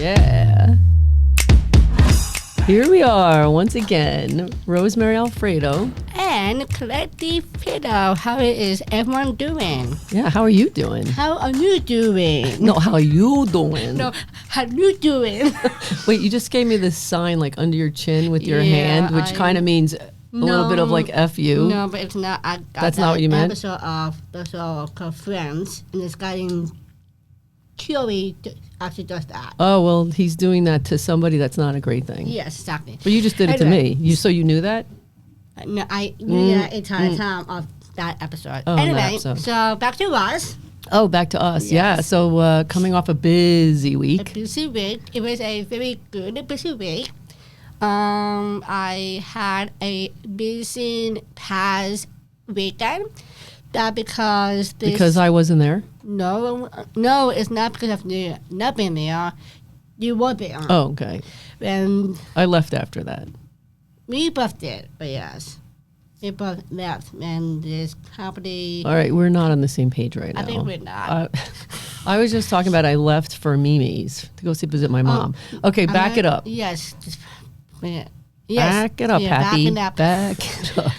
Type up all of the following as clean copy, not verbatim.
Yeah. Here we are once again, Rosemary Alfredo. And Collette Fido. How is everyone doing? Yeah, how are you doing? How are you doing? No, how are you doing? No, how you doing? Wait, you just gave me this sign like under your chin with your hand, which kind of means a little bit of like F you. No, but it's not. I got That's not what you meant? Episode called Friends, and this guy named Chewy actually does that. Oh, well, he's doing that to somebody. That's not a great thing. Yes, exactly. But you just did it to me. So you knew that? No, I knew that entire time of that episode. Oh, anyway, that episode. so back to us. Oh, back to us. Yes. Yeah. So coming off a busy A week. busy week. It was a very good busy week. I had a busy past weekend. That because I wasn't there? No, it's not because of you not being there. You were there. Oh, okay. And I left after that. we both did, but yes. We both left, and this company... All right, we're not on the same page right now. I think we're not. I was just talking about I left for Mimi's to go visit my mom. Okay, back it up. Yes. Yes. Back it up, Happy. Back it up.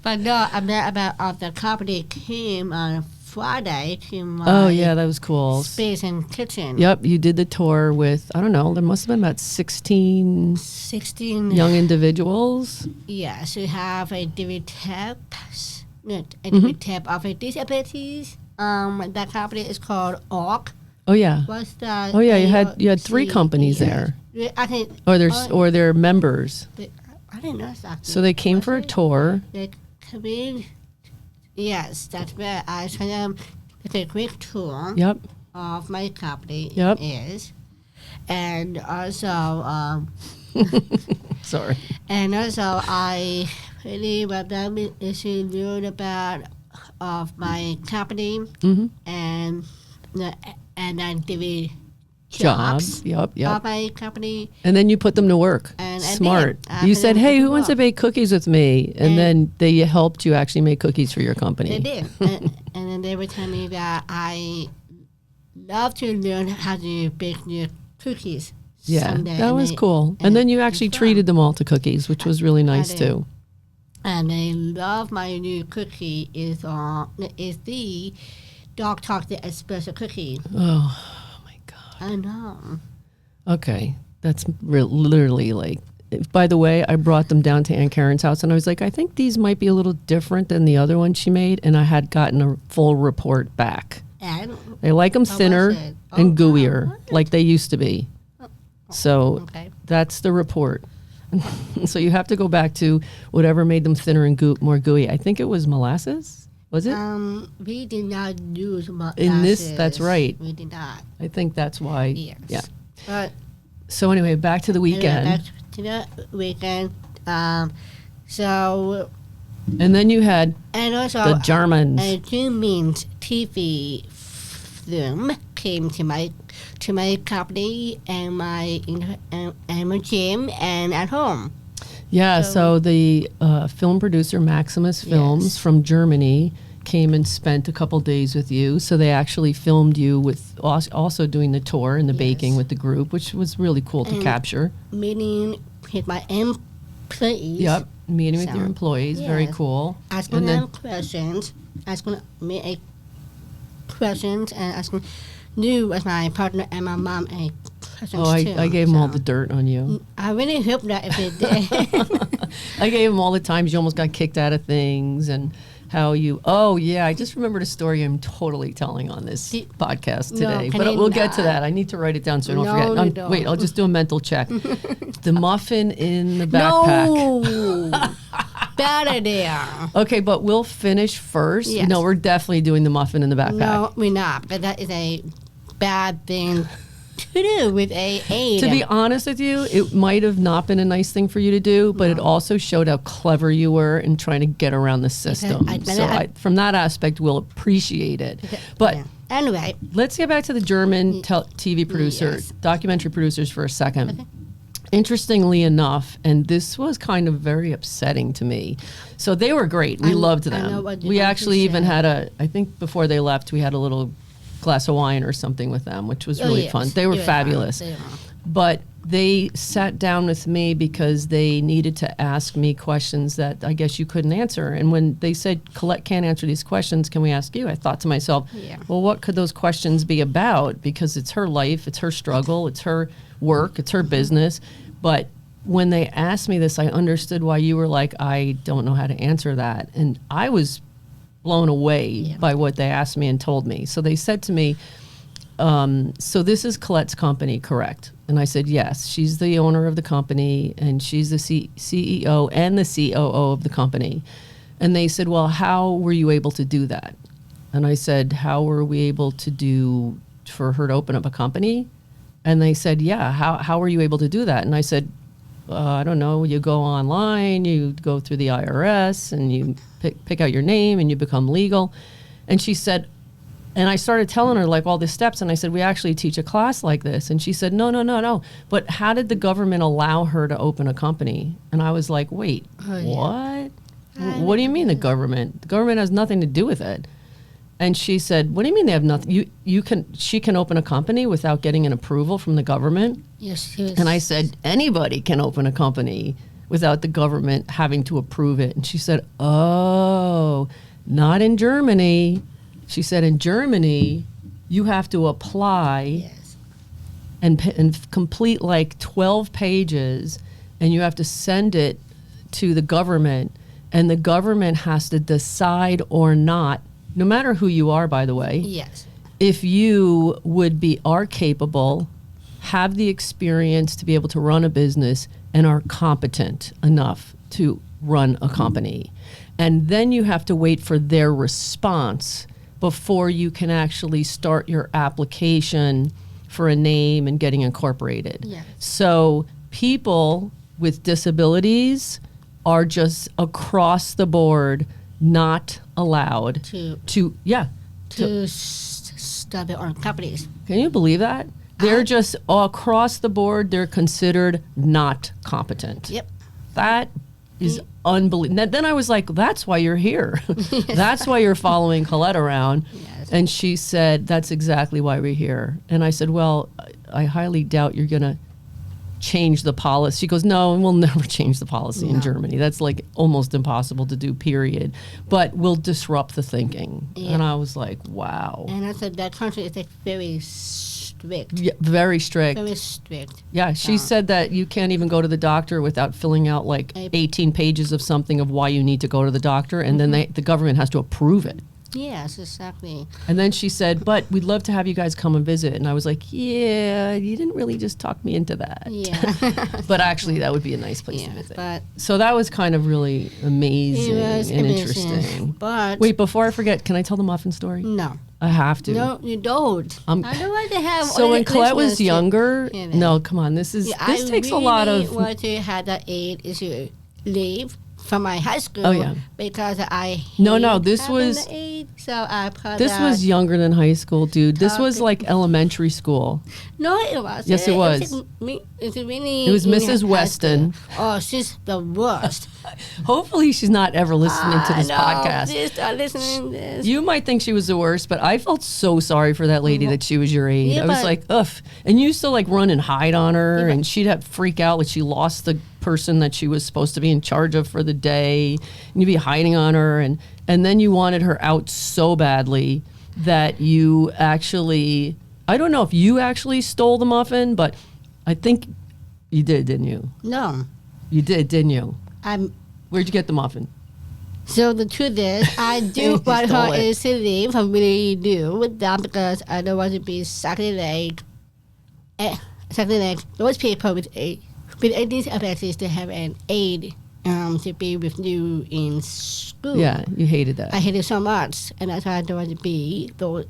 But no, I meant about the company came on Friday to my that was cool. space and kitchen. Yep, you did the tour with, I don't know, there must have been about 16 young individuals. Yes, we have a DVD tap of a Disabilities. That company is called ORC. Oh yeah. What's that? Oh yeah, you had 3 companies there. I think, Or they're members. I didn't know exactly. So they came for a tour. They come in. Yes, that's where I told them it's a quick tour. Yep. Of my company is, and also Sorry. And also I really want them to learn about of my company and then give jobs Yep. of my company. And then you put them to work. And Smart. I You put said, them hey, to who wants to work. bake cookies with me? And then they helped you actually make cookies for your company. They did. and then they would tell me that I love to learn how to bake new cookies. Yeah, someday. that was cool. And then you actually treated them all to cookies, which was really nice too. And they love my new cookie is the Dog Talk the Espresso cookie. Oh my God. I know. Okay. That's literally like, by the way, I brought them down to Aunt Karen's house and I was like, I think these might be a little different than the other one she made. And I had gotten a full report back. And they like them thinner and gooier like they used to be. So that's the report. So you have to go back to whatever made them thinner and more gooey. I think it was molasses. Was it? We did not use molasses. In this, that's right. We did not. I think that's why. Yes. Yeah. But so anyway, back to the weekend. Back to the weekend. So. And then you had and also the Germans. A German's TV film came to my company and my gym and at home. Yeah, so the film producer Maximus Films from Germany came and spent a couple days with you. So they actually filmed you with also doing the tour and the baking with the group, which was really cool to capture. Meeting with my employees. Yep, meeting with your employees, very cool. Asking them questions, asking me questions, and asking you as my partner and my mom a questions too. I gave them all the dirt on you. I really hope that if they did. I gave them all the times you almost got kicked out of things and how you, I just remembered a story I'm totally telling on this podcast today. But we'll get to that. I need to write it down so I don't forget. Wait, I'll just do a mental check. The muffin in the backpack. No! Bad idea. Okay, but we'll finish first. Yes. No, we're definitely doing the muffin in the backpack. No, we're not. But that is a bad thing to do with a aide. To be honest with you, it might have not been a nice thing for you to do, but it also showed how clever you were in trying to get around the system. From that aspect, we'll appreciate it. But anyway, let's get back to the German TV producer, documentary producers for a second. Okay. Interestingly enough, and this was kind of very upsetting to me. So they were great. We loved them. We actually even had I think before they left, we had a little glass of wine or something with them, which was really fun. They were fabulous. But they sat down with me because they needed to ask me questions that I guess you couldn't answer. And when they said, Collette can't answer these questions, can we ask you? I thought to myself, well, what could those questions be about? Because it's her life, it's her struggle, it's her work, it's her business. But when they asked me this, I understood why you were like, I don't know how to answer that. And I was blown away by what they asked me and told me. So they said to me, so this is Colette's company, correct? And I said, yes, she's the owner of the company and she's the CEO and the COO of the company. And they said, well, how were you able to do that? And I said, how were we able to do for her to open up a company? And they said, yeah, how were you able to do that? And I said, I don't know, you go online, you go through the IRS and you pick out your name and you become legal. And she said, and I started telling her like all the steps, and I said, we actually teach a class like this. And she said, no. But how did the government allow her to open a company? And I was like, wait, what? What do you mean the government? The government has nothing to do with it. And she said, what do you mean they have nothing? She can open a company without getting an approval from the government? Yes. And I said, anybody can open a company without the government having to approve it. And she said, oh, not in Germany. She said, in Germany, you have to apply and complete like 12 pages, and you have to send it to the government, and the government has to decide or not, no matter who you are, by the way, if you are capable, have the experience to be able to run a business, and are competent enough to run a company. And then you have to wait for their response before you can actually start your application for a name and getting incorporated. So people with disabilities are just across the board not allowed to start their own companies. Can you believe that? They're just across the board, they're considered not competent. That is unbelievable. Then I was like, that's why you're here. That's why you're following Collette around. And she said, that's exactly why we're here. And I said, well, I highly doubt you're going to change the policy. She goes, no, we'll never change the policy in Germany. That's like almost impossible to do, period. But we'll disrupt the thinking. And I was like, wow. And I said, that country is like very strict. Yeah, very strict. Very strict. Yeah, she said that you can't even go to the doctor without filling out like 18 pages of something of why you need to go to the doctor, and then the government has to approve it. Yes, exactly. And then she said, but we'd love to have you guys come and visit. And I was like, yeah, you didn't really just talk me into that. But actually, that would be a nice place to visit. So that was kind of really amazing and interesting. But wait, before I forget, can I tell the muffin story? No. I have to. No, you don't. I don't want to have. So when Collette was younger, no, come on, this takes a lot of. I want to have that aide is to leave from my high school because I this was aide, so I put this was younger than high school, dude. This was like elementary school. No, it was. Yes, it was. It was Mrs. Weston. Oh, she's the worst. Hopefully she's not ever listening to this podcast. Please start listening to this. You might think she was the worst, but I felt so sorry for that lady that she was your aide. I was like, ugh. And you used to like run and hide on her, and she'd have freak out like she lost the person that she was supposed to be in charge of for the day, and you'd be hiding on her, and then you wanted her out so badly that you actually, I don't know if you actually stole the muffin, but I think you did, didn't you? No. You did, didn't you? Where'd you get the muffin? So the truth is, I do want her is to leave. I really do with that because I don't want to be exactly like those people with disabilities to have an aide to be with you in school. Yeah, you hated that. I hated it so much, and that's why I don't want to be those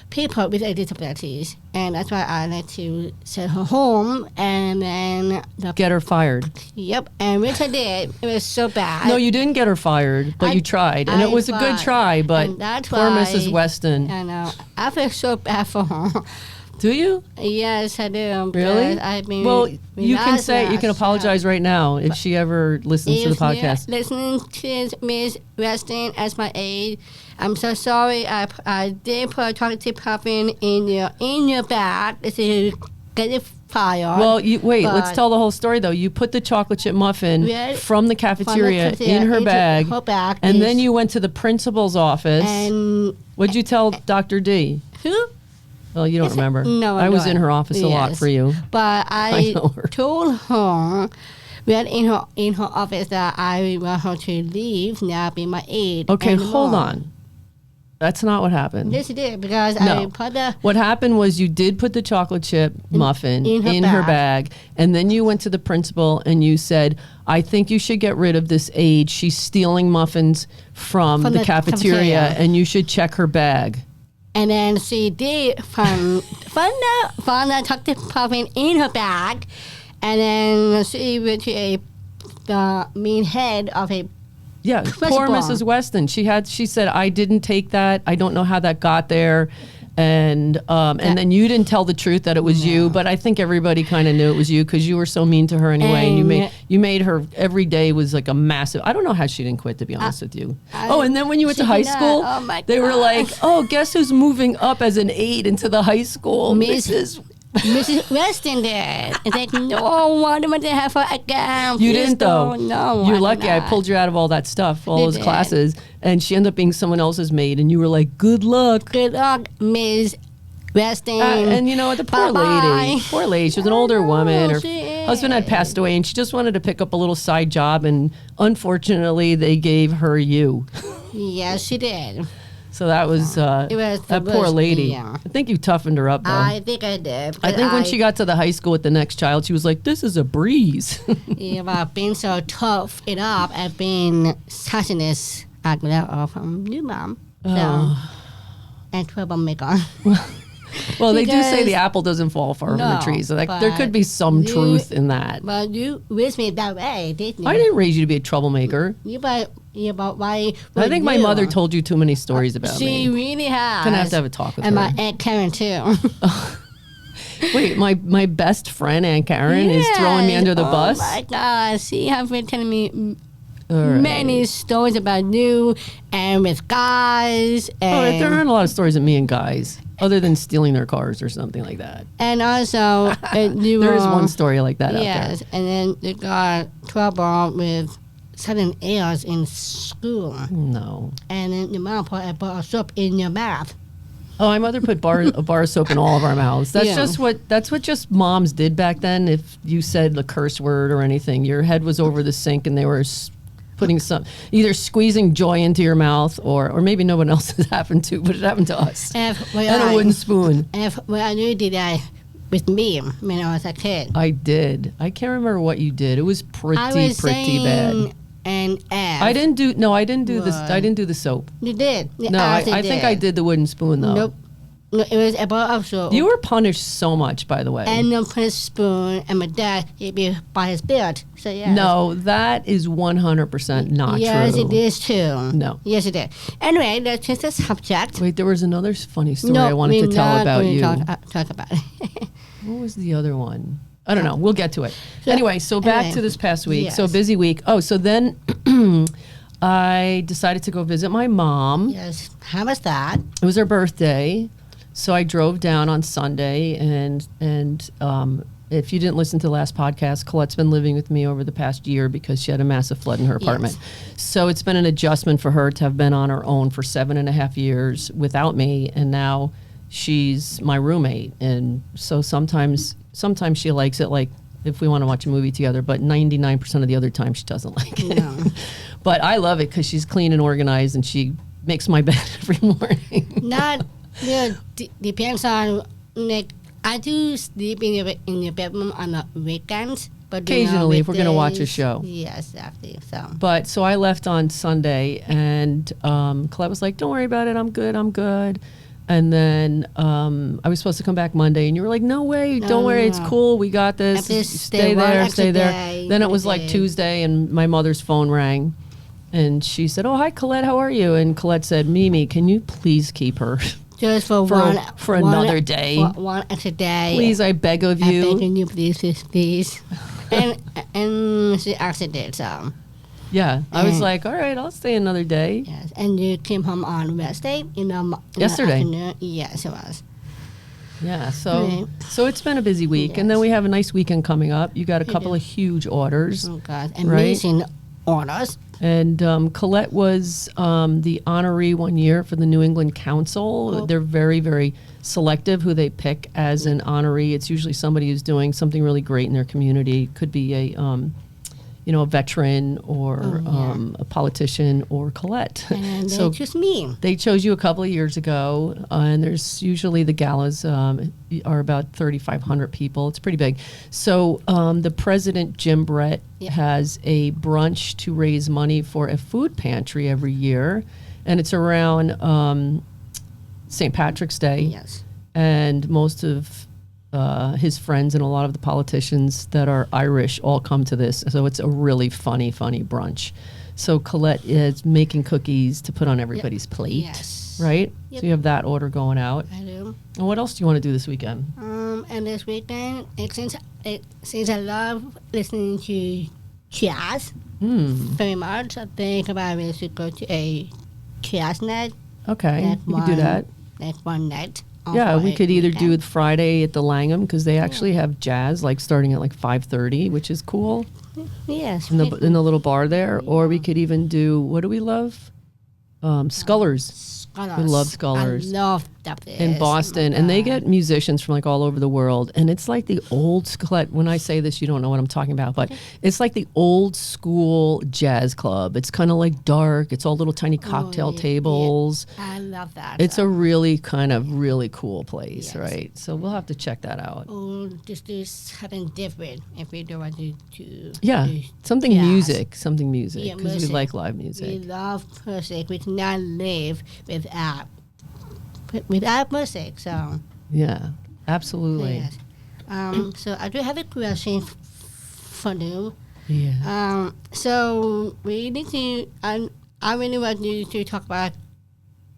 people with disabilities, and that's why I like to send her home and then get her fired. Yep, and which I did. It was so bad. No, you didn't get her fired, but you tried, and it was a good try. But poor Mrs. Weston. I know. I feel so bad for her. Do you? Yes, I do. Really? I've been well, you can apologize right now if she ever listens to the podcast. Listening to Miss Weston as my aide, I'm so sorry. I did put a chocolate puffin in your bag to get it fired. Well, let's tell the whole story though. You put the chocolate chip muffin from the cafeteria in her bag, and then you went to the principal's office. And what'd you tell Dr. D? Who? Well, you don't remember. No, I was in her office a lot for you. But I told her in her office that I want her to leave now, be my aide. Okay, hold on. That's not what happened. Yes, it did, because I put the... What happened was you did put the chocolate chip muffin in her bag, and then you went to the principal and you said, I think you should get rid of this aide. She's stealing muffins from the cafeteria, and you should check her bag. And then she did found the chocolate puffin in her bag, and then she went to the main head of a poor Mrs. Weston. She said, I didn't take that. I don't know how that got there. And then you didn't tell the truth that it was you, but I think everybody kind of knew it was you because you were so mean to her anyway, and you made her every day was like a massive. I don't know how she didn't quit, to be honest with you. And then when you went to high school, they were like, "Oh, guess who's moving up as an aide into the high school?" Mrs. Weston did. It's like, no, what am I to have her again? You didn't though. No, you're lucky. I pulled you out of all that stuff, all those classes, and she ended up being someone else's maid. And you were like, "Good luck." Good luck, Miss Weston. And you know, the poor lady. Poor lady. She was an older woman. Her husband had passed away, and she just wanted to pick up a little side job. And unfortunately, they gave her you. Yes, she did. So that was, that poor lady. Yeah. I think you toughened her up, though. I think I did. I think when she got to the high school with the next child, she was like, this is a breeze. Yeah, but being so tough it up and being such this from you, Mom. So, and troublemaker. Well, they do say the apple doesn't fall far from the tree, so there could be some truth in that. But you raised me that way, didn't you? I didn't raise you to be a troublemaker. But why? I think my mother told you too many stories about me. She really has. Gonna have to have a talk with her. And my Aunt Karen too. Wait, my best friend Aunt Karen is throwing me under the bus? Oh my God, she has been telling me many stories about you and with guys. And there aren't a lot of stories of me and guys, other than stealing their cars or something like that. And also, there is one story like that out there. Yes, and then you got trouble with sudden airs in school. No. And then your mom put a bar of soap in your mouth. Oh, my mother put a bar of soap in all of our mouths. That's what just moms did back then. If you said the curse word or anything, your head was over the sink and they were putting either squeezing joy into your mouth or maybe no one else has happened to, but it happened to us. And a wooden spoon. Well, you did that with me when I was a kid. I did. I can't remember what you did. It was pretty bad. And I didn't do this. I didn't do the soap. You did. No, I think I did the wooden spoon though. Nope. No, it was a bar of soap. You were punished so much, by the way. And then put a spoon, and my dad he'd be by his beard. So yeah. No, that is 100% not true. Yes, it is too. No. Yes, it is. Anyway, let's change the subject. Wait, there was another funny story I wanted to tell about you. Talk about it. What was the other one? I don't know. We'll get to it. Anyway, so back to this past week. Yes. So busy week. Oh, so then I decided to go visit my mom. Yes. How was that? It was her birthday. So I drove down on Sunday, and if you didn't listen to the last podcast, Colette's been living with me over the past year because she had a massive flood in her apartment. Yes. So it's been an adjustment for her to have been on her own for 7.5 years without me, and now she's my roommate. And so sometimes she likes it, like if we want to watch a movie together, but 99% of the other time she doesn't like it. No. But I love it because she's clean and organized, and she makes my bed every morning. Depends on, like, I do sleep in your bedroom on the weekends. But occasionally, if we're going to watch a show. Yes, exactly. So I left on Sunday, and Colette was like, don't worry about it. I'm good. And then I was supposed to come back Monday, and you were like, no way, don't worry, it's cool, we got this. Stay there. Then it was like Tuesday, and my mother's phone rang. And she said, oh, hi, Colette, how are you? And Colette said, Mimi, can you please keep her Just for another day. For one extra day. Please, I beg of you. I beg of you, please. and she accepted, so. Yeah, I was like, all right, I'll stay another day. Yes, and you came home on Wednesday yesterday. Yes, it was. Yeah, so it's been a busy week, and then we have a nice weekend coming up. You got a couple of huge orders. Oh God, amazing orders. And Collette was the honoree one year for the New England Council. Oh. They're very, very selective who they pick as an honoree. It's usually somebody who's doing something really great in their community. Could be a veteran or a politician or Collette. And they chose me. They chose you a couple of years ago, and there's usually the galas are about 3,500 people. It's pretty big. So the president, Jim Brett, has a brunch to raise money for a food pantry every year, and it's around St. Patrick's Day. Yes. And most of his friends and a lot of the politicians that are Irish all come to this. So it's a really funny brunch. So Collette is making cookies to put on everybody's plate. Yes. Right? Yep. So you have that order going out. I do. And what else do you want to do this weekend? And this weekend, since I love listening to jazz very much, I think about it to go to a jazz night. Okay, you can do that. Like one night. Yeah, we could either do it Friday at the Langham because they actually have jazz like starting at like 5:30, which is cool. Yes. In the little bar there, or we could even do, what do we love? Scullers. We love Scullers. I love that place. In Boston. And they get musicians from like all over the world. And it's like the old school, when I say this, you don't know what I'm talking about, but it's like the old school jazz club. It's kind of like dark. It's all little tiny cocktail tables. Yeah. I love that. It's a really cool place, right? So we'll have to check that out. Or just do something different if we don't want to something jazz. music, because we like live music. We love music. We cannot live without music. So yeah, absolutely. Yes. So I do have a question for you. Yeah. So we need to. I really want you to talk about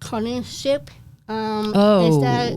guardianship. Is that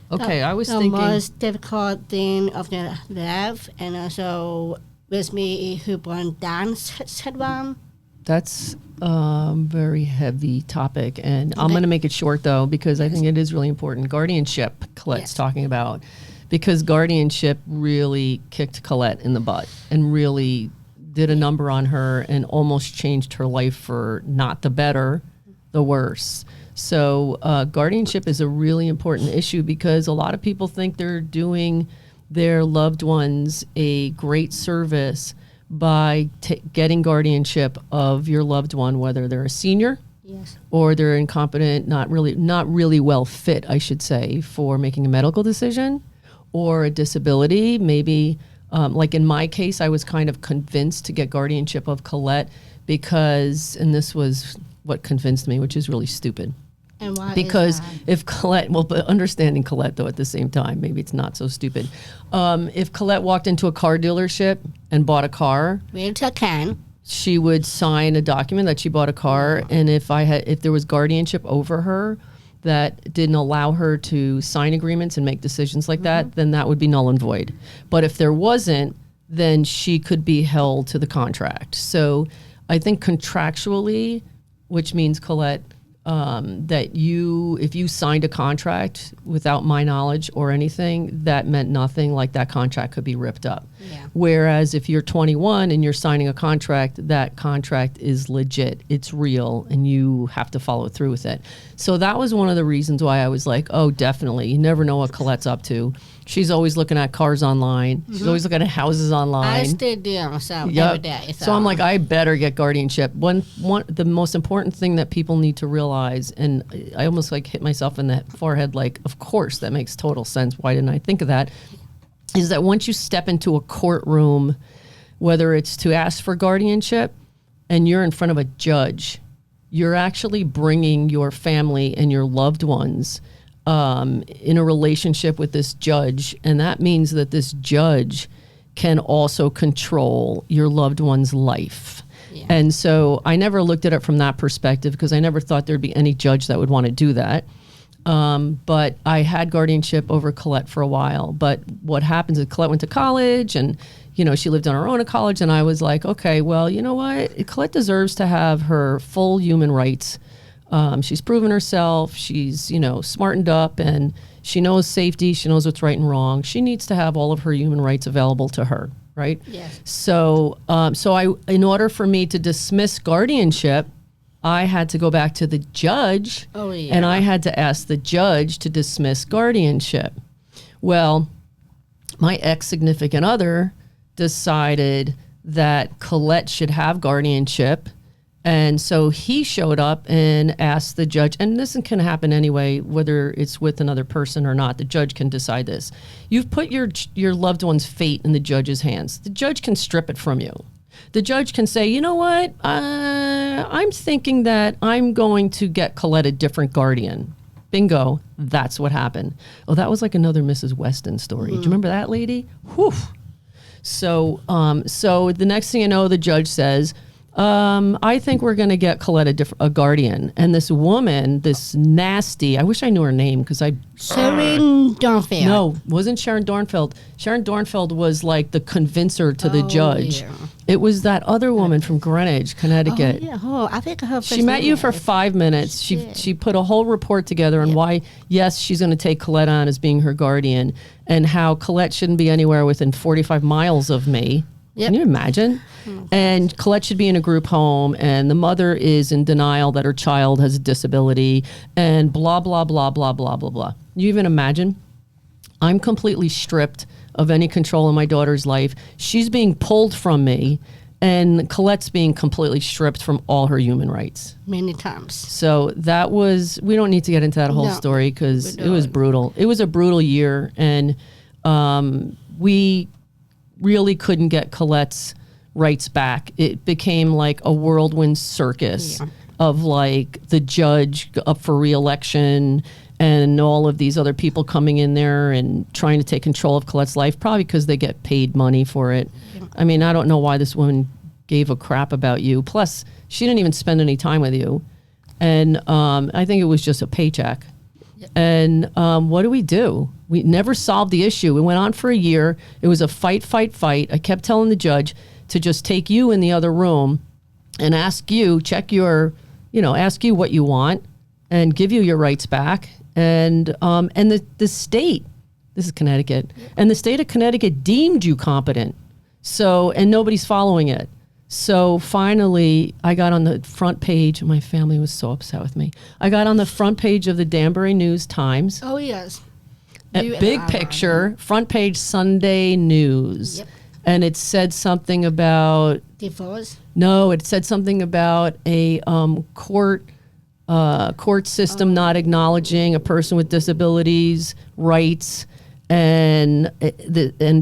I was the thinking most difficult thing of your life, and also with me who born Down syndrome. That's a very heavy topic, and I'm going to make it short, though, because I think it is really important. Guardianship, Colette's talking about, because guardianship really kicked Collette in the butt and really did a number on her and almost changed her life for not the better, the worse. So guardianship is a really important issue because a lot of people think they're doing their loved ones a great service by getting guardianship of your loved one, whether they're a senior or they're incompetent, not really well fit, I should say, for making a medical decision, or a disability. Maybe, like in my case, I was kind of convinced to get guardianship of Collette because, and this was what convinced me, which is really stupid. And why because is that? If Collette, but understanding Collette though at the same time, maybe it's not so stupid. If Collette walked into a car dealership and bought a car, she would sign a document that she bought a car, and if there was guardianship over her that didn't allow her to sign agreements and make decisions like that, then that would be null and void. But if there wasn't, then she could be held to the contract. So I think contractually, which means Collette, that if you signed a contract without my knowledge or anything, that meant nothing, like that contract could be ripped up. Yeah. Whereas if you're 21 and you're signing a contract, that contract is legit, it's real, and you have to follow through with it. So that was one of the reasons why I was like, oh, definitely. You never know what Colette's up to. She's always looking at cars online. She's always looking at houses online. I still do every day. So I'm like, I better get guardianship. The most important thing that people need to realize, and I almost like hit myself in the forehead, like, of course, that makes total sense. Why didn't I think of that? Is that once you step into a courtroom, whether it's to ask for guardianship and you're in front of a judge, you're actually bringing your family and your loved ones in a relationship with this judge, and that means that this judge can also control your loved one's life. Yeah. And so I never looked at it from that perspective because I never thought there'd be any judge that would want to do that. But I had guardianship over Collette for a while. But what happens is Collette went to college and, she lived on her own at college. And I was like, okay, well, you know what? Collette deserves to have her full human rights. She's proven herself. She's, smartened up and she knows safety. She knows what's right and wrong. She needs to have all of her human rights available to her. Right. Yes. So in order for me to dismiss guardianship, I had to go back to the judge. Oh, yeah. And I had to ask the judge to dismiss guardianship. Well, my ex-significant other decided that Collette should have guardianship. And so he showed up and asked the judge, and this can happen anyway, whether it's with another person or not. The judge can decide this. You've put your loved one's fate in the judge's hands. The judge can strip it from you. The judge can say, you know what, I'm thinking that I'm going to get Collette a different guardian. Bingo, that's what happened. Oh, that was like another Mrs. Weston story. Do you remember that lady? Whew. So the next thing you know, the judge says, I think we're going to get Collette a guardian. And this woman, this nasty, I wish I knew her name because Sharon Dornfeld. No, wasn't Sharon Dornfeld. Sharon Dornfeld was like the convincer to the judge. Yeah. It was that other woman from Greenwich, Connecticut. Oh, yeah. Oh, I think her She met you for 5 minutes. She put a whole report together on why, yes, she's going to take Collette on as being her guardian and how Collette shouldn't be anywhere within 45 miles of me. Yep. Can you imagine? And Collette should be in a group home, and the mother is in denial that her child has a disability, and blah, blah, blah, blah, blah, blah, blah. You even imagine? I'm completely stripped of any control in my daughter's life. She's being pulled from me, and Colette's being completely stripped from all her human rights. Many times. So that was, we don't need to get into that whole story because it was brutal. It was a brutal year, and we really couldn't get Colette's rights back. It became like a whirlwind circus of like the judge up for re-election and all of these other people coming in there and trying to take control of Colette's life, probably because they get paid money for it. Yeah. I mean, I don't know why this woman gave a crap about you. Plus, she didn't even spend any time with you. And I think it was just a paycheck. Yep. And what do? We never solved the issue. It went on for a year. It was a fight. I kept telling the judge to just take you in the other room and ask you, ask you what you want and give you your rights back. And the state, this is Connecticut, and the state of Connecticut deemed you competent. So, and nobody's following it. So finally, I got on the front page. My family was so upset with me. I got on the front page of the Danbury News Times. Oh, yes. Big picture, front page Sunday News. Yep. And it said something about... Divorce? No, it said something about a court system not acknowledging a person with disabilities' rights. And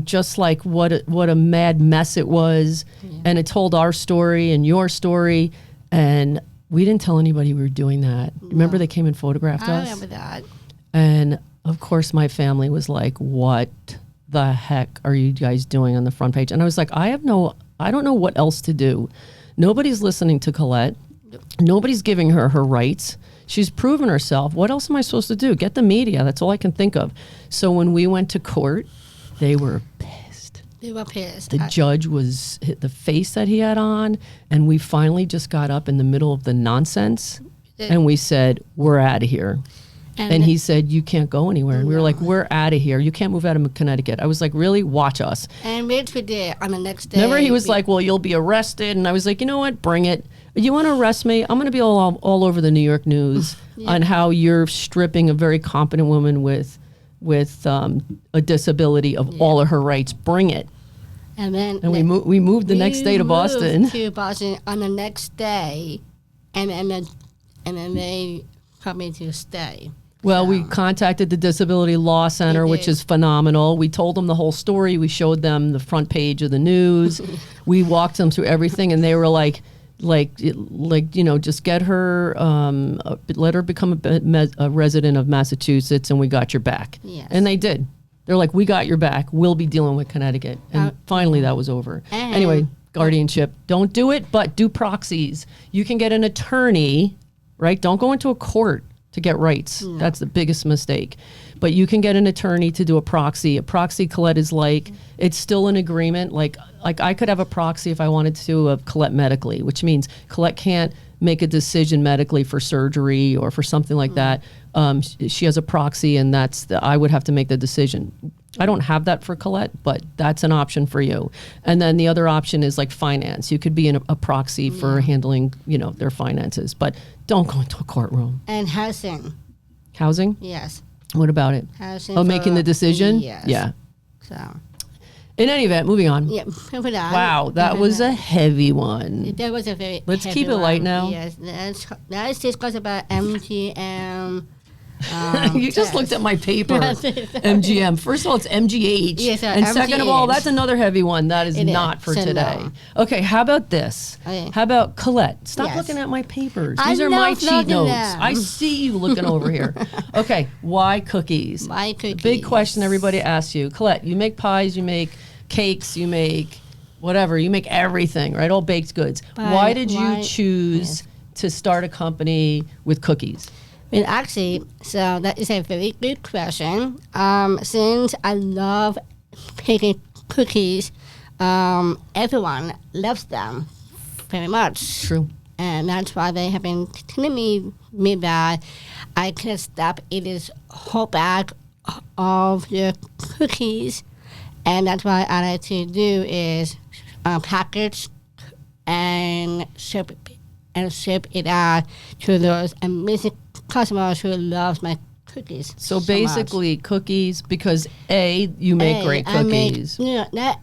just like what a mad mess it was. Yeah. And it told our story and your story. And we didn't tell anybody we were doing that. No. Remember they came and photographed us? I remember that. And of course my family was like, what the heck are you guys doing on the front page? And I was like, I don't know what else to do. Nobody's listening to Collette. Nobody's giving her her rights. She's proven herself. What else am I supposed to do? Get the media. That's all I can think of. So when we went to court, they were pissed. They were pissed. The judge was hit the face that he had on, and we finally just got up in the middle of the nonsense, and we said, we're out of here. And he said, you can't go anywhere. And we were like, we're out of here. You can't move out of Connecticut. I was like, really? Watch us. And which we did on the next day. Remember, he was like, well, you'll be arrested. And I was like, you know what? Bring it. You want to arrest me? I'm going to be all over the New York News on how you're stripping a very competent woman with a disability of all of her rights. Bring it. And then we moved the next day to Boston. To Boston on the next day, and then they told me to stay. Well, we contacted the Disability Law Center, which is phenomenal. We told them the whole story. We showed them the front page of the news. We walked them through everything, and they were like, just get her, let her become a resident of Massachusetts, and we got your back. Yes. And they did. They're like, we got your back. We'll be dealing with Connecticut. And finally, that was over. Anyway, guardianship. Don't do it, but do proxies. You can get an attorney, right? Don't go into a court. to get rights. That's the biggest mistake. But you can get an attorney to do a proxy. A proxy, Collette, is like, it's still an agreement. Like I could have a proxy if I wanted to of Collette medically, which means Collette can't make a decision medically for surgery or for something like that. She has a proxy, and I would have to make the decision. I don't have that for Collette, but that's an option for you. And then the other option is like finance. You could be in a proxy for handling, their finances, but don't go into a courtroom. And housing. Housing? Yes. What about it? Housing making the decision? Yes. Yeah. So. In any event, moving on. Yeah. Wow, that was a heavy one. That was a very Let's heavy keep it light one. now. Yes. Let's discuss about MGM. You just looked at my paper. MGM. First of all, it's MGH. Yes, and second of all, that's another heavy one. That is It not is. for So today. no. Okay, how about this? Okay. How about Collette? Stop Yes. looking at my papers. I These are my love cheat looking notes. at them. I see you looking over here. Okay, why cookies? Why cookies? Big question everybody asks you. Collette, you make pies, you make cakes, you make whatever. You make everything, right? All baked goods. Why did you choose to start a company with cookies? Well, actually, so that is a very good question. Since I love baking cookies, everyone loves them very much. True. And that's why they have been telling me that I can stop eating this whole bag of the cookies. And that's why I like to do is package and ship it out to those amazing customers who loves my cookies. So basically, cookies, because you make great cookies.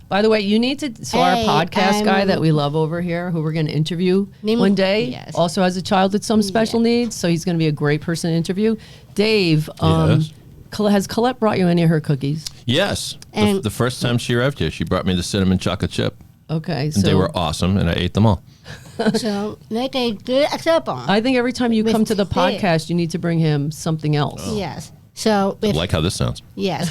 By the way, you need to. So our podcast guy that we love over here, who we're going to interview one day, also has a child with some special needs. So he's going to be a great person to interview. Dave, Yes. Has Collette brought you any of her cookies? Yes. And the first time she arrived here, she brought me the cinnamon chocolate chip. Okay, And so they were awesome, and I ate them all. So make a good example. I think every time you With come to the Dave. podcast, you need to bring him something else. Yes. So with Like how this sounds. yes,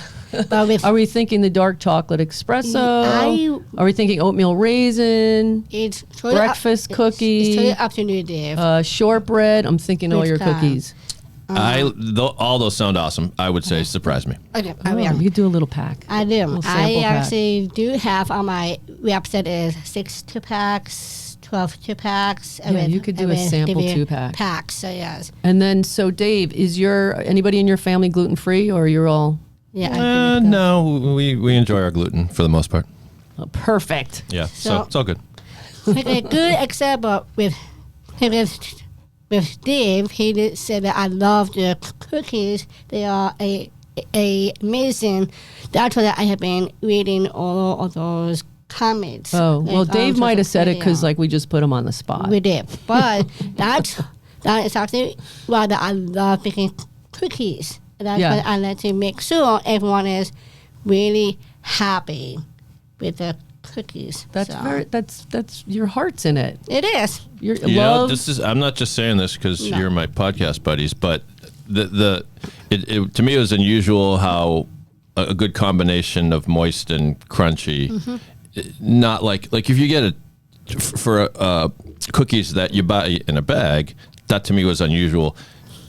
but with Are we thinking the dark chocolate espresso? Are we thinking oatmeal raisin? it's totally breakfast It's cookie? totally up to you, Dave. Shortbread? I'm thinking all Which your kind? cookies. All those sound awesome. I would say surprise me. Okay, Oh, you could do a little pack. I do. Little I sample pack. actually do have on my website is 6 2-packs, 12 2-packs. Yeah, you could do a sample 2-pack. Packs. So yes, And then, so Dave, is anybody in your family gluten free, or you're all yeah. I can make No, we enjoy our gluten for the most part. perfect? Yeah, So- so it's all good. Like a good example with Dave, he did say that I love the cookies. They are a amazing. That's why I have been reading all of those comments. Oh, well, Like, Dave on might have social said it because media. we just put him on the spot. We did, but that is actually why that I love baking cookies. That's Yeah. why I like to make sure everyone is really happy with the cookies. That's So, that's your heart's in it. it is. Your You know, love. I'm not just saying this because No. you're my podcast buddies, but it to me it was unusual how a good combination of moist and crunchy, not like if you get for cookies that you buy in a bag, that to me was unusual.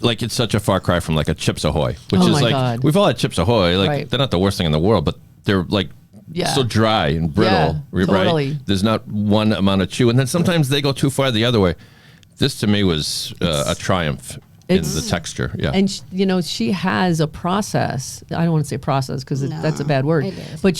Like it's such a far cry from like a Chips Ahoy, which Oh is my like God. we've all had Chips Ahoy. Like Right. they're not the worst thing in the world, but they're like Yeah. so dry and brittle. Yeah, totally. Right? There's not one amount of chew, and then sometimes they go too far the other way. This to me was a triumph in the texture. Yeah. And she has a process. I don't want to say process because No, that's a bad word. it is. But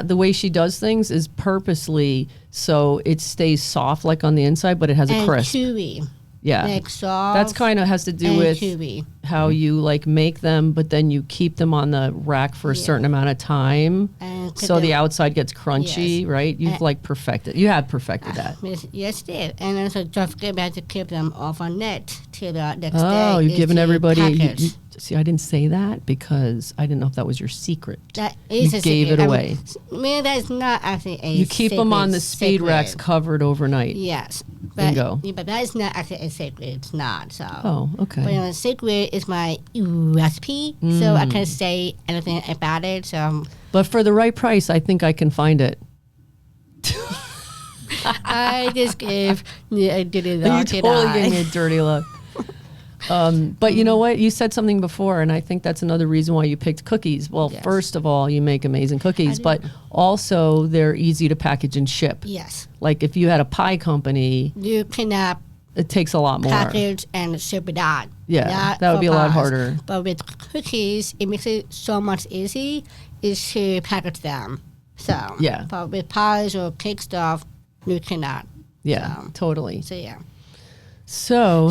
the way she does things is purposely so it stays soft, like on the inside, but it has a And crisp. chewy. Yeah, Like soft. that's kind of has to do and with chewy. how you like make them, but then you keep them on the rack for a certain amount of time, And cook so the them. outside gets crunchy. Yes. Right? You've like perfected. You have perfected that. Yes, did. And also don't forget about to keep them off on net till the next day. Oh, you've is given to everybody. package. See, I didn't say that because I didn't know if that was your secret. That is You a gave secret. it away. I mean, that is not actually a You keep them on the secret. speed racks covered overnight. Yes. Bingo. But that is not actually a secret. It's not. So. Oh, But okay. secret is my recipe, so I can't say anything about it. So But for the right price, I think I can find it. I just gave a dirty You look totally gave me a dirty look. But you know what? You said something before, and I think that's another reason why you picked cookies. Well, first of all, you make amazing cookies, but also they're easy to package and ship. Yes. Like if you had a pie company, you cannot it takes a lot more. Package and ship it out. Yeah, that would be a lot harder. But with cookies, it makes it so much easy is to package them. So yeah. But with pies or cake stuff, you cannot. Yeah, totally. So yeah. So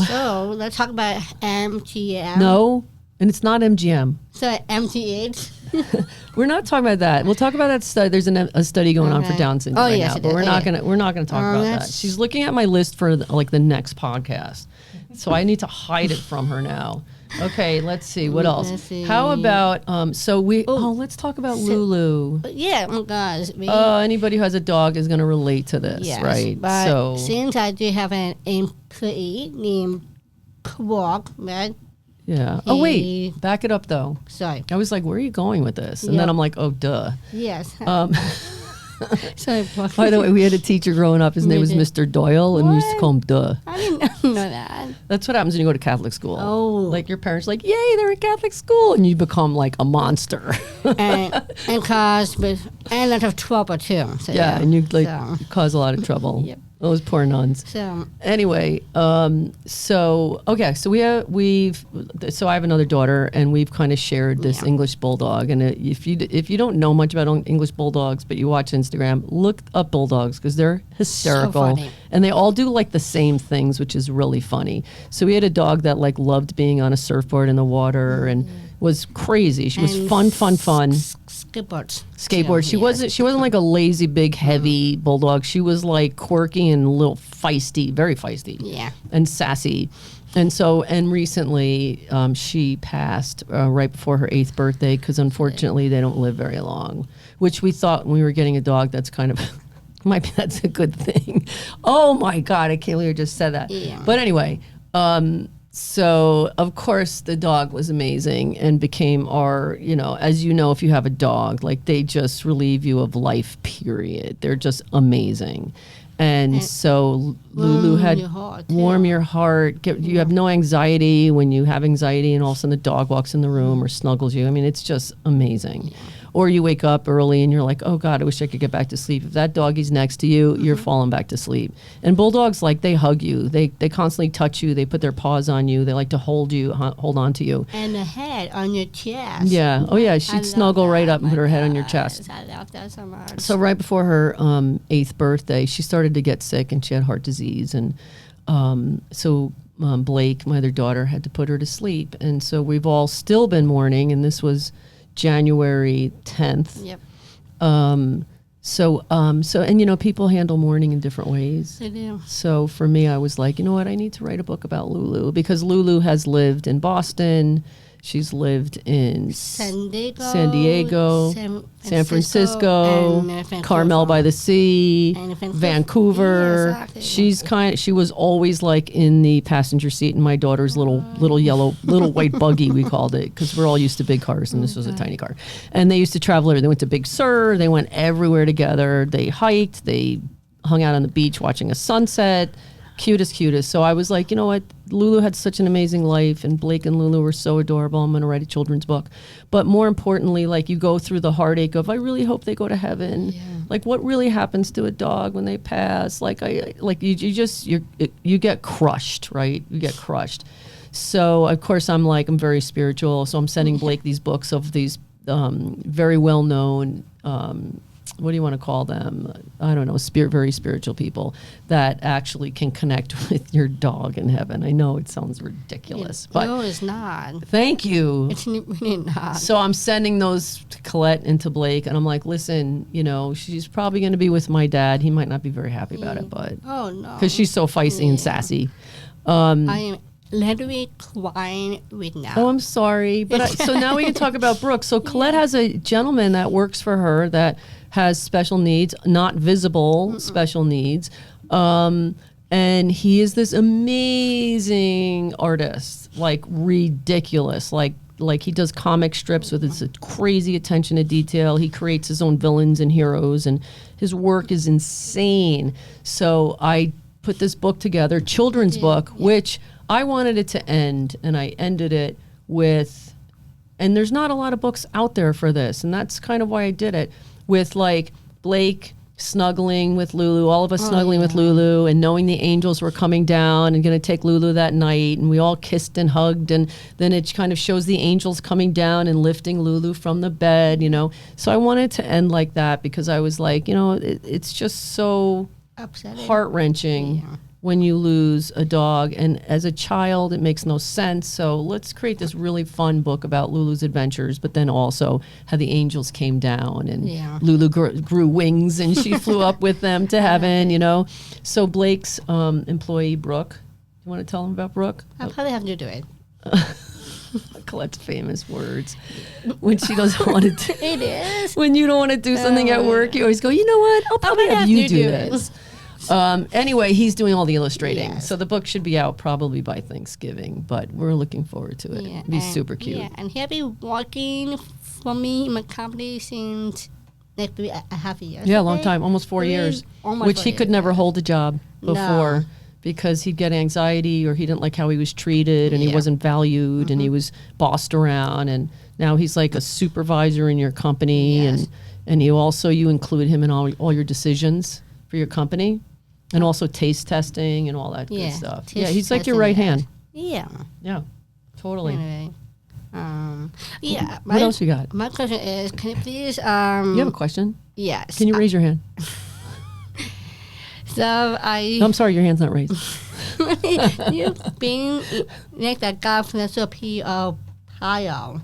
let's talk about MGM. No, and it's not MGM. So MTH. We're not talking about that. We'll talk about that study. There's a study going on for Down syndrome right now, but we're not gonna talk about that. She's looking at my list for the next podcast, so I need to hide it from her now. Okay, let's see what else. How about let's talk about Lulu. Yeah, oh gosh. Anybody who has a dog is gonna relate to this, right? But since I do have an employee named Quark, right? Yeah. Oh, wait. Back it up, though. Sorry. I was like, where are you going with this? And then I'm like, oh, duh. Yes. Sorry. By the way, we had a teacher growing up. His name was Mr. Doyle, and we used to call him Duh. I didn't know that. That's what happens when you go to Catholic school. Oh. Like, your parents are like, yay, they're in Catholic school. And you become, like, a monster. and cause a lot of trouble, too. So, and you, cause a lot of trouble. Yep. Those poor nuns. So anyway, so I have another daughter, and we've kind of shared this English Bulldog. And if you don't know much about English Bulldogs, but you watch Instagram, look up Bulldogs because they're hysterical, and they all do like the same things, which is really funny. So we had a dog that like loved being on a surfboard in the water and was crazy. She was fun. Skateboard. She wasn't like a lazy, big, heavy bulldog. She was like quirky and a little feisty, very feisty. Yeah. And sassy. And recently she passed right before her 8th birthday because unfortunately they don't live very long, which we thought when we were getting a dog that's kind of that's a good thing. Oh my God, I can't believe I just said that. Yeah. But anyway, so, of course, the dog was amazing and became our, as you know, if you have a dog, like they just relieve you of life, period. They're just amazing. And so Lulu had warm your heart. You have no anxiety when you have anxiety and all of a sudden the dog walks in the room or snuggles you. I mean, it's just amazing. Yeah. Or you wake up early and you're like, oh God, I wish I could get back to sleep. If that doggy's next to you, you're falling back to sleep. And bulldogs, like they hug you. They constantly touch you. They put their paws on you. They like to hold on to you. And the head on your chest. Yeah. Oh yeah. She'd snuggle right up and put her head on your chest. I love that so much. So right before her 8th birthday, she started to get sick and she had heart disease. And so Blake, my other daughter, had to put her to sleep. And so we've all still been mourning, and this was January 10th. Yep. And people handle mourning in different ways. They do. So for me, I was like, you know what? I need to write a book about Lulu because Lulu has lived in Boston. She's lived in San Diego, San Francisco, Carmel by the Sea, Vancouver. Yeah, exactly. She was always like in the passenger seat in my daughter's little white buggy, we called it, because we're all used to big cars and this was a tiny car. And they used to travel everywhere. They went to Big Sur. They went everywhere together. They hiked. They hung out on the beach watching a sunset. Cutest. So I was like, you know what? Lulu had such an amazing life, and Blake and Lulu were so adorable. I'm going to write a children's book. But more importantly, like you go through the heartache of, I really hope they go to heaven. Yeah. Like what really happens to a dog when they pass? You get crushed, right? You get crushed. So of course I'm very spiritual. So I'm sending Blake these books of these very well-known, what do you want to call them? I don't know, very spiritual people that actually can connect with your dog in heaven. I know it sounds ridiculous, but no, it's not. Thank you. It's really not. So I'm sending those to Collette and to Blake, and I'm like, listen, she's probably going to be with my dad. He might not be very happy about it, but oh no, because she's so feisty and sassy. I am literally crying right now. Oh, I'm sorry, but so now we can talk about Brooke. So Collette has a gentleman that works for her that has special needs, not visible special needs. And he is this amazing artist, like ridiculous, like he does comic strips with this crazy attention to detail. He creates his own villains and heroes, and his work is insane. So I put this book together, children's book, which I wanted it to end, and I ended it with, and there's not a lot of books out there for this, and that's kind of why I did it, with like Blake snuggling with Lulu, all of us snuggling with Lulu, and knowing the angels were coming down and going to take Lulu that night, and we all kissed and hugged, and then it kind of shows the angels coming down and lifting Lulu from the bed, you know. So I wanted to end like that because I was like, you know, it's just so upsetting, heart-wrenching when you lose a dog, and as a child it makes no sense. So let's create this really fun book about Lulu's adventures, but then also how the angels came down and Lulu grew wings and she flew up with them to heaven, you know. So Blake's employee Brooke, you want to tell him about Brooke? I'll probably have to do it. Colette's famous words when she doesn't want to do it is when you don't want to do something at work, you always go, you know what, I'll probably have you do this. Anyway, he's doing all the illustrating. So the book should be out probably by Thanksgiving, but we're looking forward to it. It'll be super cute. Yeah, and he'll be working for me in my company since maybe a half a year. Yeah, a long time, almost 4 years, which he could never hold a job before because he'd get anxiety or he didn't like how he was treated and he wasn't valued and he was bossed around. And now he's like a supervisor in your company and you include him in all your decisions for your company. And also taste testing and all that good stuff. Yeah, he's like your right hand. Yeah. Yeah, totally. Anyway, what else you got? My question is, can you please... you have a question? Yes. Can you raise your hand? So I'm sorry, your hand's not raised. You've been like that guy from the SOP Bio.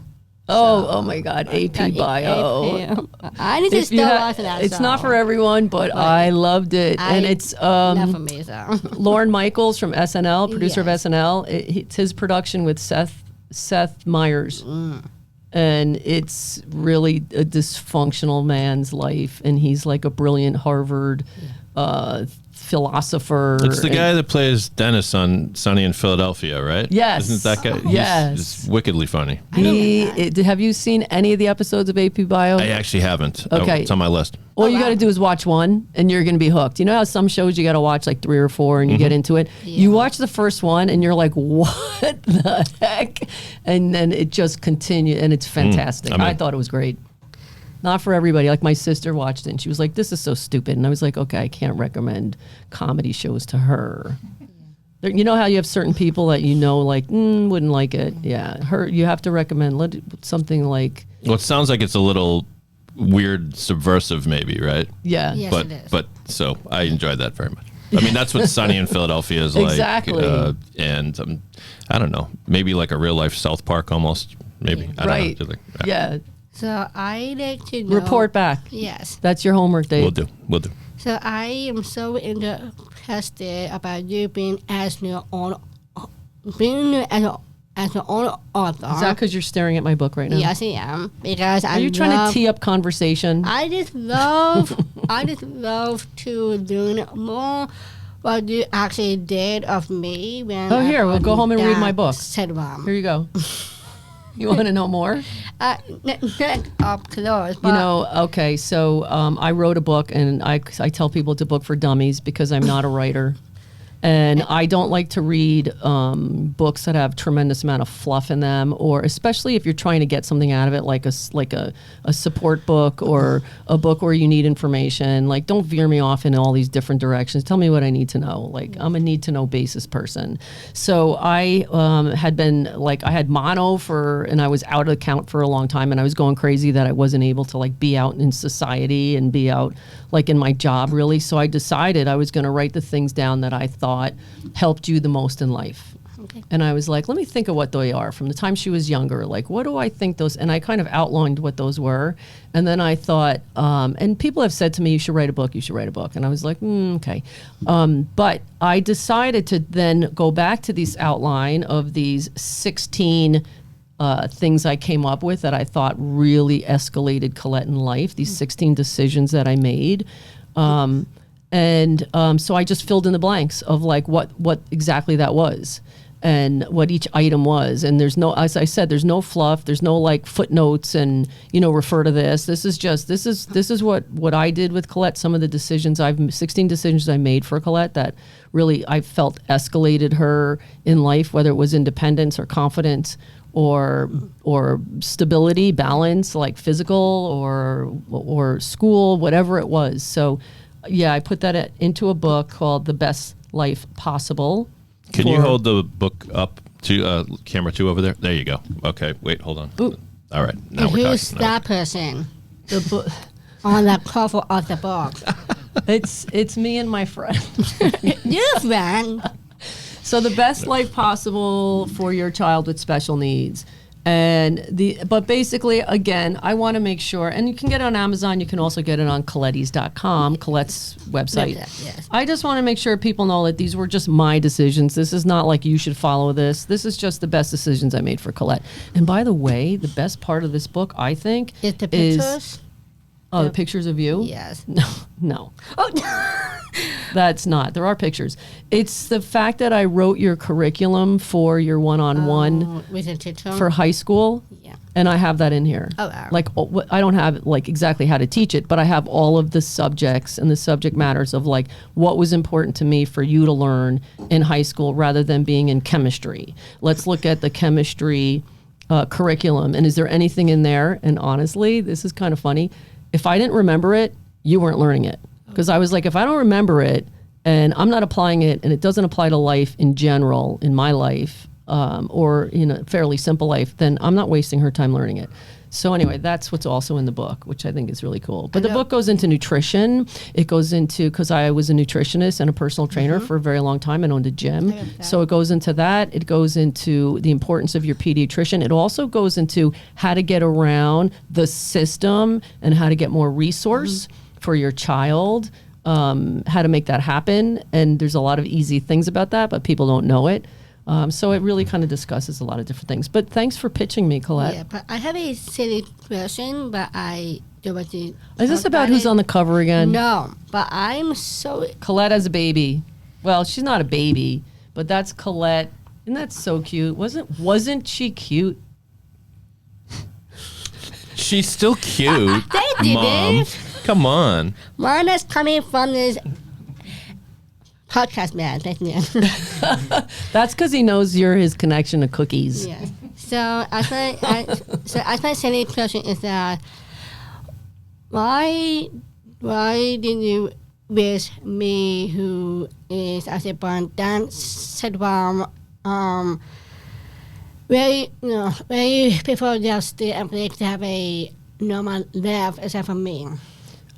Oh my God, AP Bio. I need to start watching that. It's not for everyone, but I loved it. And it's not for me, so. Lorne Michaels from SNL, producer of SNL. It's his production with Seth Meyers. And it's really a dysfunctional man's life. And he's like a brilliant Harvard philosopher. It's the guy that plays Dennis on Sunny in Philadelphia, right? Yes. Isn't that guy? Yes. He's wickedly funny. Have you seen any of the episodes of AP Bio? I actually haven't. Okay. It's on my list. All you got to do is watch one and you're going to be hooked. You know how some shows you got to watch like 3 or 4 and you get into it? Yeah. You watch the first one and you're like, what the heck? And then it just continues and it's fantastic. I thought it was great. Not for everybody. Like my sister watched it and she was like, this is so stupid. And I was like, okay, I can't recommend comedy shows to her. You know how you have certain people that you know like wouldn't like it. Yeah, her. You have to recommend something like. Well, it sounds like it's a little weird, subversive, maybe, right? Yeah, yes, it is. But so I enjoyed that very much. I mean, that's what Sunny in Philadelphia is like. Exactly. And I don't know, maybe like a real life South Park almost. Maybe. I don't know. Yeah. So I like to know. Report back. Yes. That's your homework, Dave. We'll do. So I am so interested about you being as your own author. Is that because you're staring at my book right now? Yes, I am. Because Are you trying to tee up conversation? I just love to learn more what you actually did of me when. Oh, here, we'll go home and read my book. Said mom. Here you go. You want to know more? Up close. You know, okay, so I wrote a book, and I tell people it's a book for dummies because I'm not a writer. And I don't like to read books that have tremendous amount of fluff in them, or especially if you're trying to get something out of it, like a support book or a book where you need information. Like, don't veer me off in all these different directions. Tell me what I need to know. Like, I'm a need-to-know basis person. So I had been, like, I had mono and I was out of count for a long time, and I was going crazy that I wasn't able to, like, be out in society and be out, like, in my job, really. So I decided I was going to write the things down that I thought helped you the most in life. Okay. And I was like, let me think of what they are from the time she was younger. Like, what do I think those, and I kind of outlined what those were. And then I thought, and people have said to me, you should write a book. And I was like, okay. But I decided to then go back to this outline of these 16 things I came up with that I thought really escalated Collette in life, these 16 decisions that I made. So I just filled in the blanks of like what exactly that was. and what each item was. And there's no, as I said, there's no fluff. There's no like footnotes and, refer to this. This is what I did with Collette. Some of the decisions 16 decisions I made for Collette that really I felt escalated her in life, whether it was independence or confidence or stability, balance, like physical or school, whatever it was. So yeah, I put that into a book called The Best Life Possible. Can you hold the book up to camera 2 over there? There you go. Okay, wait, hold on. Ooh. All right, now we're talking. Who's that person The book. on the cover of the book? It's me and my friend. Your friend. So The Best Life Possible for Your Child with Special Needs. But basically, again, I want to make sure, and you can get it on Amazon. You can also get it on Colette's.com, Colette's website. Yes. I just want to make sure people know that these were just my decisions. This is not like you should follow this. This is just the best decisions I made for Collette. And by the way, the best part of this book, I think, Is the pictures? Oh, the pictures of you? Yes. No. Oh, That's not. There are pictures. It's the fact that I wrote your curriculum for your one-on-one with a teacher? for high school. Yeah. And I have that in here. Oh, wow. Like, I don't have like exactly how to teach it, but I have all of the subjects and the subject matters of like what was important to me for you to learn in high school rather than being in chemistry. Let's look at the chemistry curriculum. And is there anything in there? And honestly, this is kind of funny. If I didn't remember it, you weren't learning it. Because I was like, if I don't remember it and I'm not applying it and it doesn't apply to life in general, in my life, or in a fairly simple life, then I'm not wasting her time learning it. So anyway, that's what's also in the book, which I think is really cool. But the book goes into nutrition. It goes into, because I was a nutritionist and a personal trainer for a very long time and owned a gym. So it goes into that. It goes into the importance of your pediatrician. It also goes into how to get around the system and how to get more resource for your child, how to make that happen. And there's a lot of easy things about that, but people don't know it. So it really kind of discusses a lot of different things. But thanks for pitching me, Collette. Yeah, but I have a silly question, but I don't want to. Is this about who's on the cover again? No, but I'm so. Collette as a baby. Well, she's not a baby, but that's Collette. Isn't that so cute? Wasn't she cute? She's still cute, Thank you, Mom. Dave. Come on. Mine is coming from this podcast man. Thank you. That's because he knows you're his connection to cookies. Yeah. So my silly question is that why did you wish me, who is as a born Down syndrome, very people just the ability to have a normal life except for me?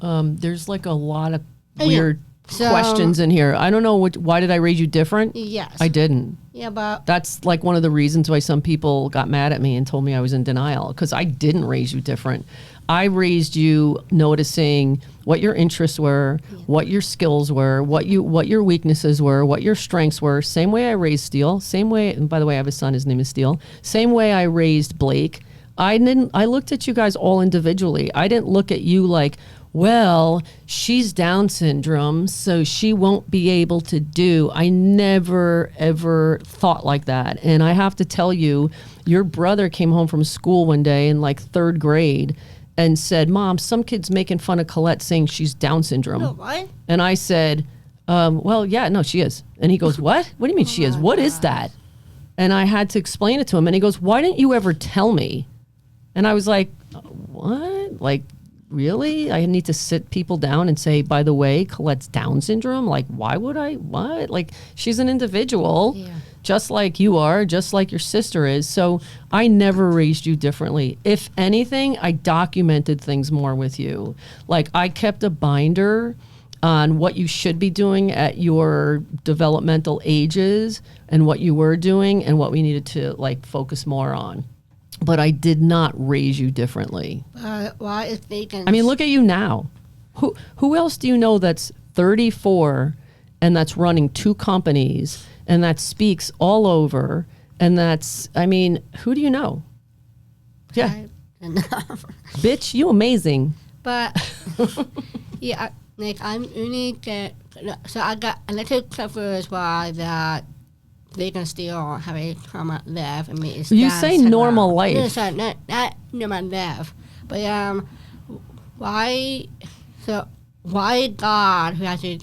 There's like a lot of weird So- questions in here. I don't know why did I raise you different? Yes. I didn't. Yeah, but That's like one of the reasons why some people got mad at me and told me I was in denial, because I didn't raise you different. I raised you noticing what your interests were, what your skills were, what your weaknesses were, what your strengths were. Same way I raised Steele. Same way, and by the way, I have a son. His name is Steele. Same way I raised Blake. I looked at you guys all individually. I didn't look at you like, well, she's Down syndrome, so she won't be able to do. I never, ever thought like that. And I have to tell you, your brother came home from school one day in like 3rd grade and said, Mom, some kid's making fun of Collette saying she's Down syndrome. no, what? And I said, well, yeah, no, she is. And he goes, what? What do you mean she is? What is that? And I had to explain it to him. And he goes, why didn't you ever tell me? And I was like, what? Like, really? I need to sit people down and say, by the way, Colette's Down syndrome? Like, why would I? What? Like, she's an individual, just like you are, just like your sister is. So I never raised you differently. If anything, I documented things more with you. Like, I kept a binder on what you should be doing at your developmental ages and what you were doing and what we needed to, like, focus more on. But I did not raise you differently. Why is vegan? I mean, look at you now. Who else do you know that's 34 and that's running 2 companies and that speaks all over and that's, I mean, who do you know? Yeah. Bitch, you amazing. But yeah, like I'm unique. So I got a little clever as well that they can still have a normal life. I mean, it's You say normal life. No, sorry, not normal life. But why? So why God who has to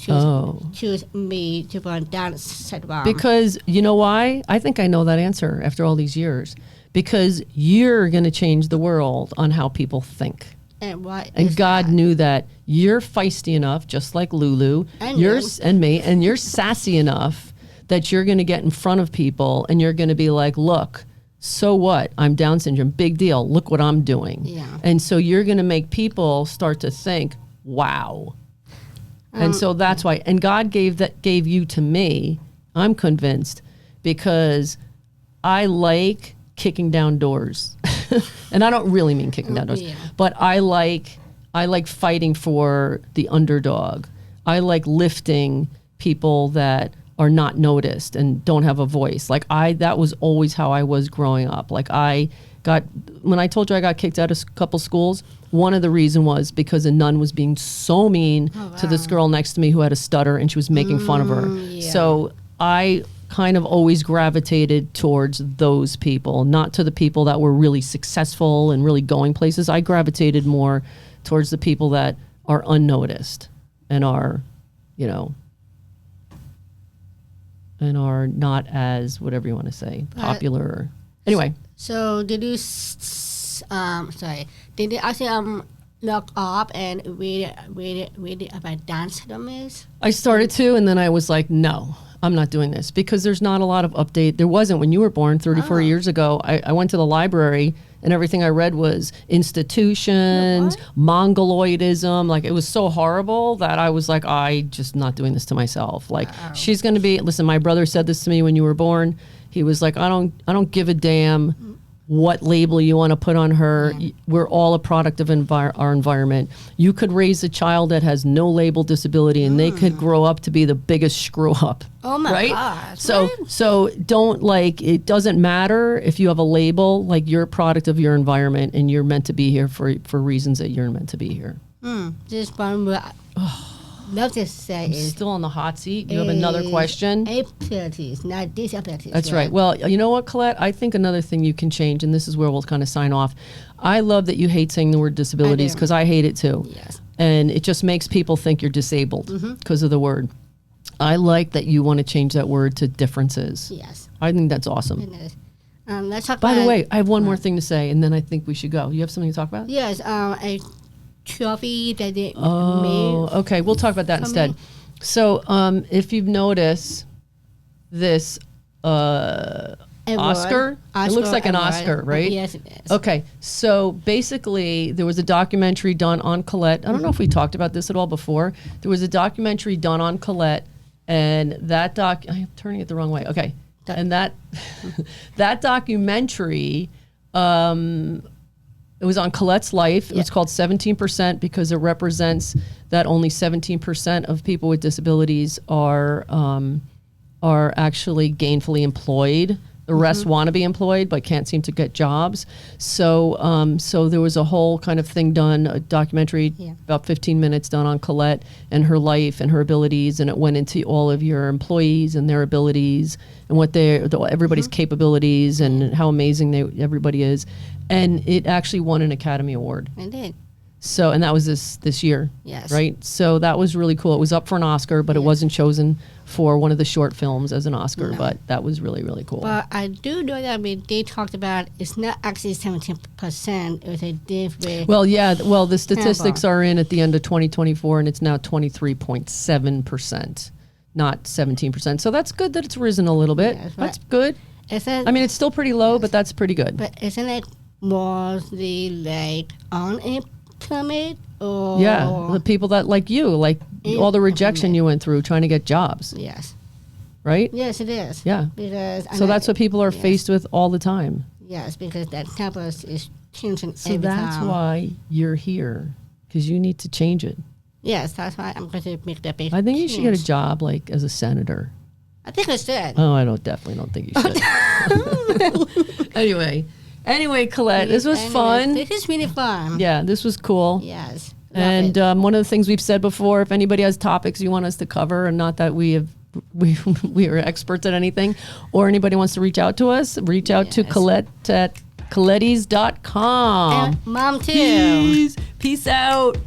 choose me to put on dance syndrome? Because you know why? I think I know that answer after all these years. Because you're going to change the world on how people think. And why? And God knew that you're feisty enough, just like Lulu, and me, and you're sassy enough that you're going to get in front of people and you're going to be like, look, so what? I'm Down syndrome. Big deal. Look what I'm doing. Yeah. And so you're going to make people start to think, wow. And so that's why. And God gave you to me, I'm convinced, because I like kicking down doors. And I don't really mean kicking down doors, but I like fighting for the underdog. I like lifting people that are not noticed and don't have a voice. That was always how I was growing up. When I told you I got kicked out of a couple schools, one of the reasons was because a nun was being so mean to this girl next to me who had a stutter, and she was making fun of her. Yeah. So I kind of always gravitated towards those people, not to the people that were really successful and really going places. I gravitated more towards the people that are unnoticed and are, and are not as, whatever you want to say, popular. Anyway. So did you, did you actually look up and read about dance syndromes? I started to, and then I was like, no, I'm not doing this, because there's not a lot of update. There wasn't when you were born 34 years ago. I went to the library, and everything I read was institutions, mongoloidism. It was so horrible that I was like, I just not doing this to myself. She's going to be, listen, my brother said this to me when you were born. He was like, I don't give a damn what label you want to put on her. We're all a product of our environment. You could raise a child that has no label disability, and they could grow up to be the biggest screw up. Oh my gosh. So don't it doesn't matter if you have a label. You're a product of your environment, and you're meant to be here for reasons that you're meant to be here. This one love to say I'm still on the hot seat. You have another question? Abilities, not disabilities. That's right. Well, you know what, Collette? I think another thing you can change, and this is where we'll kind of sign off. I love that you hate saying the word disabilities, because I hate it too. Yes. And it just makes people think you're disabled because of the word. I like that you want to change that word to differences. Yes. I think that's awesome. Let's talk By the way, I have one more thing to say, and then I think we should go. You have something to talk about? Yes. A trophy that they made. Okay. We'll talk about that instead. So if you've noticed this Oscar, it looks like an Oscar, right? Yes, it is. Okay. So basically, there was a documentary done on Collette. I don't know if we talked about this at all before. There was a documentary done on Collette, and that I'm turning it the wrong way. Okay. And that documentary, it was on Colette's life. It was called 17%, because it represents that only 17% of people with disabilities are actually gainfully employed. The rest want to be employed but can't seem to get jobs. So there was a whole kind of thing done, a documentary, about 15 minutes done on Collette and her life and her abilities, and it went into all of your employees and their abilities and what everybody's capabilities and how amazing everybody is. And it actually won an Academy Award. It did. So, and that was this year. Yes. Right? So that was really cool. It was up for an Oscar, but it wasn't chosen for one of the short films as an Oscar, but that was really, really cool. But I do know that they talked about it's not actually 17%. It was a different. Well, yeah. Well, the statistics are in at the end of 2024, and it's now 23.7%, not 17%. So that's good that it's risen a little bit. Yes, that's good. It's still pretty low, but that's pretty good. But isn't it mostly unemployment? Or the people that like you, all the rejection you went through trying to get jobs. Yes. Right? Yes, it is. Yeah. So that's what people are faced with all the time. Yes, because that campus is changing every time. So that's why you're here, because you need to change it. Yes, that's why I'm going to make that big I think you should get a job as a senator. I think I should. Oh, I definitely don't think you should. Anyway, Collette, this was fun. This is really fun. Yeah, this was cool. Yes. And one of the things we've said before, if anybody has topics you want us to cover, and not that we we are experts at anything, or anybody wants to reach out to us, reach out to Collette at collettes.com. And Mom too. Peace out.